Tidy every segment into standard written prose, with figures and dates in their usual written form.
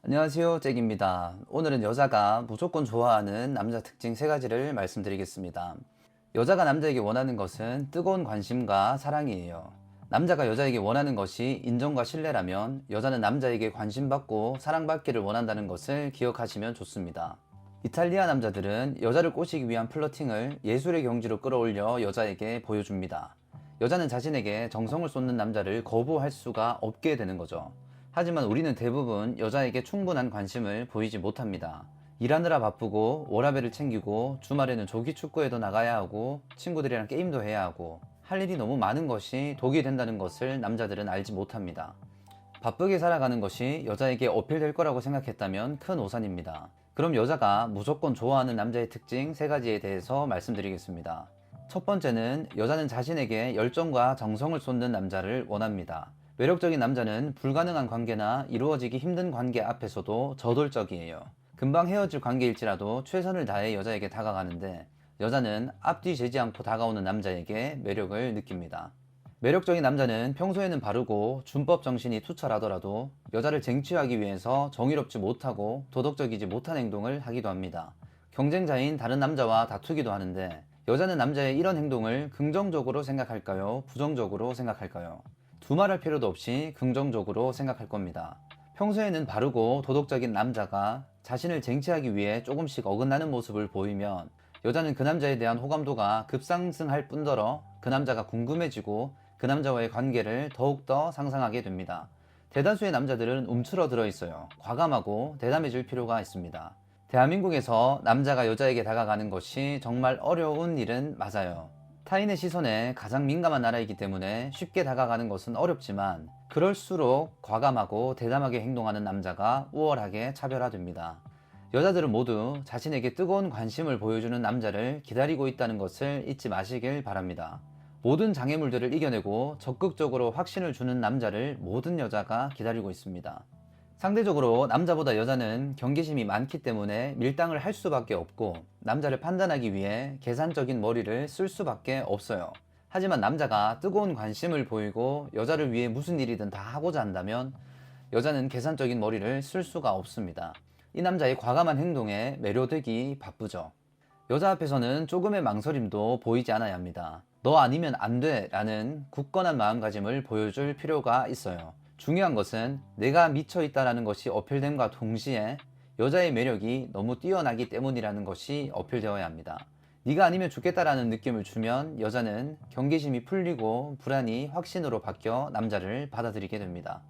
안녕하세요, 잭입니다. 오늘은 여자가 무조건 좋아하는 남자 특징 3가지를 말씀드리겠습니다. 여자가 남자에게 원하는 것은 뜨거운 관심과 사랑이에요. 남자가 여자에게 원하는 것이 인정과 신뢰라면 여자는 남자에게 관심받고 사랑받기를 원한다는 것을 기억하시면 좋습니다. 이탈리아 남자들은 여자를 꼬시기 위한 플러팅을 예술의 경지로 끌어올려 여자에게 보여줍니다. 여자는 자신에게 정성을 쏟는 남자를 거부할 수가 없게 되는 거죠. 하지만 우리는 대부분 여자에게 충분한 관심을 보이지 못합니다. 일하느라 바쁘고 워라밸을 챙기고 주말에는 조기 축구에도 나가야 하고 친구들이랑 게임도 해야 하고 할 일이 너무 많은 것이 독이 된다는 것을 남자들은 알지 못합니다. 바쁘게 살아가는 것이 여자에게 어필될 거라고 생각했다면 큰 오산입니다. 그럼 여자가 무조건 좋아하는 남자의 특징 3가지에 대해서 말씀드리겠습니다. 첫 번째는 여자는 자신에게 열정과 정성을 쏟는 남자를 원합니다. 매력적인 남자는 불가능한 관계나 이루어지기 힘든 관계 앞에서도 저돌적이에요. 금방 헤어질 관계일지라도 최선을 다해 여자에게 다가가는데 여자는 앞뒤 재지 않고 다가오는 남자에게 매력을 느낍니다. 매력적인 남자는 평소에는 바르고 준법 정신이 투철하더라도 여자를 쟁취하기 위해서 정의롭지 못하고 도덕적이지 못한 행동을 하기도 합니다. 경쟁자인 다른 남자와 다투기도 하는데 여자는 남자의 이런 행동을 긍정적으로 생각할까요? 부정적으로 생각할까요? 두말할 필요도 없이 긍정적으로 생각할 겁니다. 평소에는 바르고 도덕적인 남자가 자신을 쟁취하기 위해 조금씩 어긋나는 모습을 보이면 여자는 그 남자에 대한 호감도가 급상승할 뿐더러 그 남자가 궁금해지고 그 남자와의 관계를 더욱더 상상하게 됩니다. 대다수의 남자들은 움츠러들어 있어요. 과감하고 대담해질 필요가 있습니다. 대한민국에서 남자가 여자에게 다가가는 것이 정말 어려운 일은 맞아요. 타인의 시선에 가장 민감한 나라이기 때문에 쉽게 다가가는 것은 어렵지만 그럴수록 과감하고 대담하게 행동하는 남자가 우월하게 차별화됩니다. 여자들은 모두 자신에게 뜨거운 관심을 보여주는 남자를 기다리고 있다는 것을 잊지 마시길 바랍니다. 모든 장애물들을 이겨내고 적극적으로 확신을 주는 남자를 모든 여자가 기다리고 있습니다. 상대적으로 남자보다 여자는 경계심이 많기 때문에 밀당을 할 수밖에 없고 남자를 판단하기 위해 계산적인 머리를 쓸 수밖에 없어요. 하지만 남자가 뜨거운 관심을 보이고 여자를 위해 무슨 일이든 다 하고자 한다면 여자는 계산적인 머리를 쓸 수가 없습니다. 이 남자의 과감한 행동에 매료되기 바쁘죠. 여자 앞에서는 조금의 망설임도 보이지 않아야 합니다. 너 아니면 안 돼 라는 굳건한 마음가짐을 보여줄 필요가 있어요. 중요한 것은 내가 미쳐있다라는 것이 어필됨과 동시에 여자의 매력이 너무 뛰어나기 때문이라는 것이 어필되어야 합니다. 네가 아니면 죽겠다라는 느낌을 주면 여자는 경계심이 풀리고 불안이 확신으로 바뀌어 남자를 받아들이게 됩니다.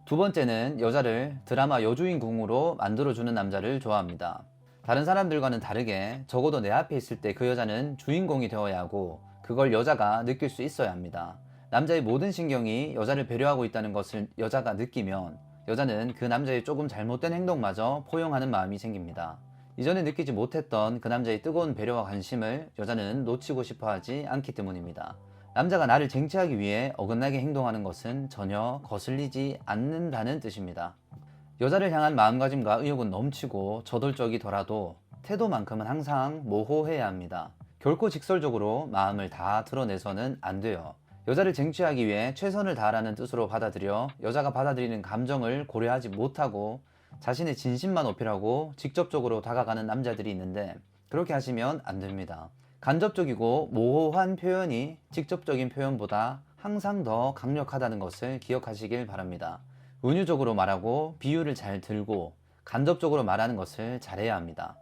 두 번째는 여자를 드라마 여주인공으로 만들어주는 남자를 좋아합니다. 다른 사람들과는 다르게 적어도 내 앞에 있을 때 그 여자는 주인공이 되어야 하고 그걸 여자가 느낄 수 있어야 합니다. 남자의 모든 신경이 여자를 배려하고 있다는 것을 여자가 느끼면 여자는 그 남자의 조금 잘못된 행동마저 포용하는 마음이 생깁니다. 이전에 느끼지 못했던 그 남자의 뜨거운 배려와 관심을 여자는 놓치고 싶어 하지 않기 때문입니다. 남자가 나를 쟁취하기 위해 어긋나게 행동하는 것은 전혀 거슬리지 않는다는 뜻입니다. 여자를 향한 마음가짐과 의욕은 넘치고 저돌적이더라도 태도만큼은 항상 모호해야 합니다. 결코 직설적으로 마음을 다 드러내서는 안 돼요. 여자를 쟁취하기 위해 최선을 다하라는 뜻으로 받아들여 여자가 받아들이는 감정을 고려하지 못하고 자신의 진심만 어필하고 직접적으로 다가가는 남자들이 있는데 그렇게 하시면 안 됩니다. 간접적이고 모호한 표현이 직접적인 표현보다 항상 더 강력하다는 것을 기억하시길 바랍니다. 은유적으로 말하고 비유를 잘 들고 간접적으로 말하는 것을 잘해야 합니다.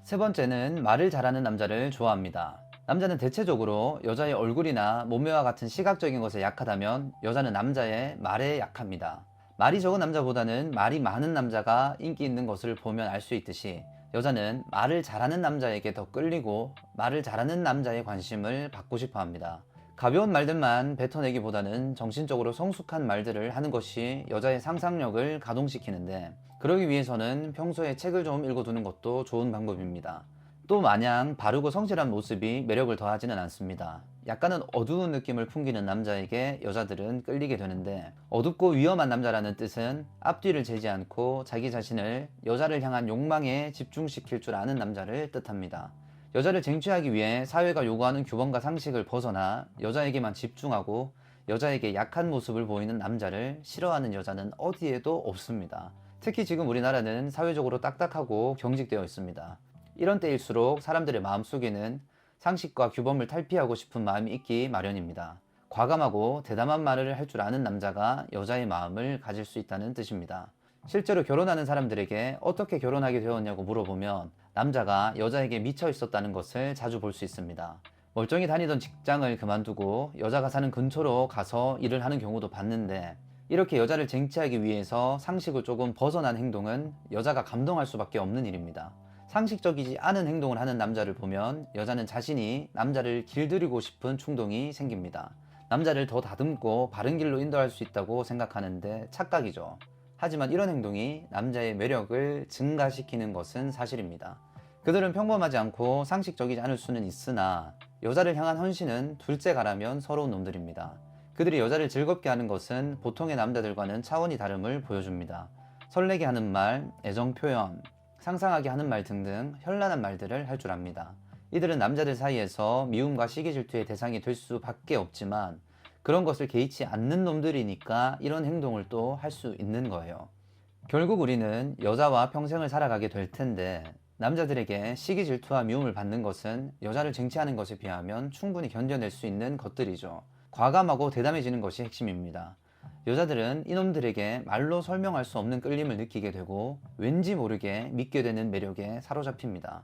세 번째는 말을 잘하는 남자를 좋아합니다. 남자는 대체적으로 여자의 얼굴이나 몸매와 같은 시각적인 것에 약하다면 여자는 남자의 말에 약합니다. 말이 적은 남자보다는 말이 많은 남자가 인기 있는 것을 보면 알 수 있듯이 여자는 말을 잘하는 남자에게 더 끌리고 말을 잘하는 남자의 관심을 받고 싶어 합니다. 가벼운 말들만 뱉어내기보다는 정신적으로 성숙한 말들을 하는 것이 여자의 상상력을 가동시키는데 그러기 위해서는 평소에 책을 좀 읽어두는 것도 좋은 방법입니다. 또 마냥 바르고 성실한 모습이 매력을 더하지는 않습니다. 약간은 어두운 느낌을 풍기는 남자에게 여자들은 끌리게 되는데 어둡고 위험한 남자라는 뜻은 앞뒤를 재지 않고 자기 자신을 여자를 향한 욕망에 집중시킬 줄 아는 남자를 뜻합니다. 여자를 쟁취하기 위해 사회가 요구하는 규범과 상식을 벗어나 여자에게만 집중하고 여자에게 약한 모습을 보이는 남자를 싫어하는 여자는 어디에도 없습니다. 특히 지금 우리나라는 사회적으로 딱딱하고 경직되어 있습니다. 이런 때일수록 사람들의 마음속에는 상식과 규범을 탈피하고 싶은 마음이 있기 마련입니다. 과감하고 대담한 말을 할 줄 아는 남자가 여자의 마음을 가질 수 있다는 뜻입니다. 실제로 결혼하는 사람들에게 어떻게 결혼하게 되었냐고 물어보면 남자가 여자에게 미쳐 있었다는 것을 자주 볼 수 있습니다. 멀쩡히 다니던 직장을 그만두고 여자가 사는 근처로 가서 일을 하는 경우도 봤는데, 이렇게 여자를 쟁취하기 위해서 상식을 조금 벗어난 행동은 여자가 감동할 수밖에 없는 일입니다. 상식적이지 않은 행동을 하는 남자를 보면 여자는 자신이 남자를 길들이고 싶은 충동이 생깁니다. 남자를 더 다듬고 바른 길로 인도할 수 있다고 생각하는데 착각이죠. 하지만 이런 행동이 남자의 매력을 증가시키는 것은 사실입니다. 그들은 평범하지 않고 상식적이지 않을 수는 있으나 여자를 향한 헌신은 둘째가라면 서러운 놈들입니다. 그들이 여자를 즐겁게 하는 것은 보통의 남자들과는 차원이 다름을 보여줍니다. 설레게 하는 말, 애정 표현, 상상하게 하는 말 등등 현란한 말들을 할 줄 압니다. 이들은 남자들 사이에서 미움과 시기 질투의 대상이 될 수밖에 없지만 그런 것을 개의치 않는 놈들이니까 이런 행동을 또 할 수 있는 거예요. 결국 우리는 여자와 평생을 살아가게 될 텐데 남자들에게 시기 질투와 미움을 받는 것은 여자를 쟁취하는 것에 비하면 충분히 견뎌낼 수 있는 것들이죠. 과감하고 대담해지는 것이 핵심입니다. 여자들은 이놈들에게 말로 설명할 수 없는 끌림을 느끼게 되고 왠지 모르게 믿게 되는 매력에 사로잡힙니다.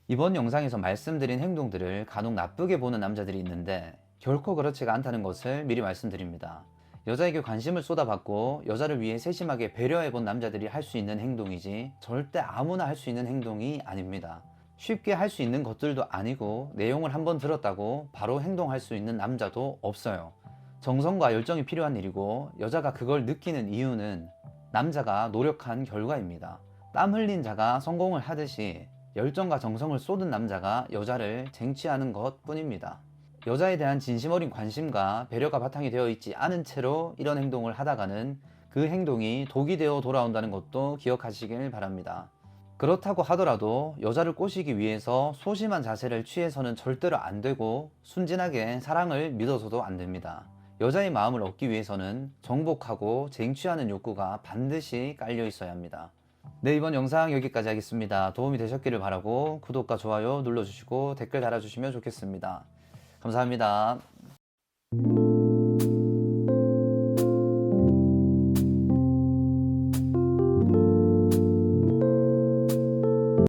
이번 영상에서 말씀드린 행동들을 간혹 나쁘게 보는 남자들이 있는데 결코 그렇지가 않다는 것을 미리 말씀드립니다. 여자에게 관심을 쏟아받고 여자를 위해 세심하게 배려해본 남자들이 할 수 있는 행동이지 절대 아무나 할 수 있는 행동이 아닙니다. 쉽게 할 수 있는 것들도 아니고 내용을 한번 들었다고 바로 행동할 수 있는 남자도 없어요. 정성과 열정이 필요한 일이고 여자가 그걸 느끼는 이유는 남자가 노력한 결과입니다. 땀 흘린 자가 성공을 하듯이 열정과 정성을 쏟은 남자가 여자를 쟁취하는 것 뿐입니다. 여자에 대한 진심 어린 관심과 배려가 바탕이 되어 있지 않은 채로 이런 행동을 하다가는 그 행동이 독이 되어 돌아온다는 것도 기억하시길 바랍니다. 그렇다고 하더라도 여자를 꼬시기 위해서 소심한 자세를 취해서는 절대로 안 되고 순진하게 사랑을 믿어서도 안 됩니다. 여자의 마음을 얻기 위해서는 정복하고 쟁취하는 욕구가 반드시 깔려 있어야 합니다. 네, 이번 영상 여기까지 하겠습니다. 도움이 되셨기를 바라고 구독과 좋아요 눌러주시고 댓글 달아주시면 좋겠습니다. 감사합니다.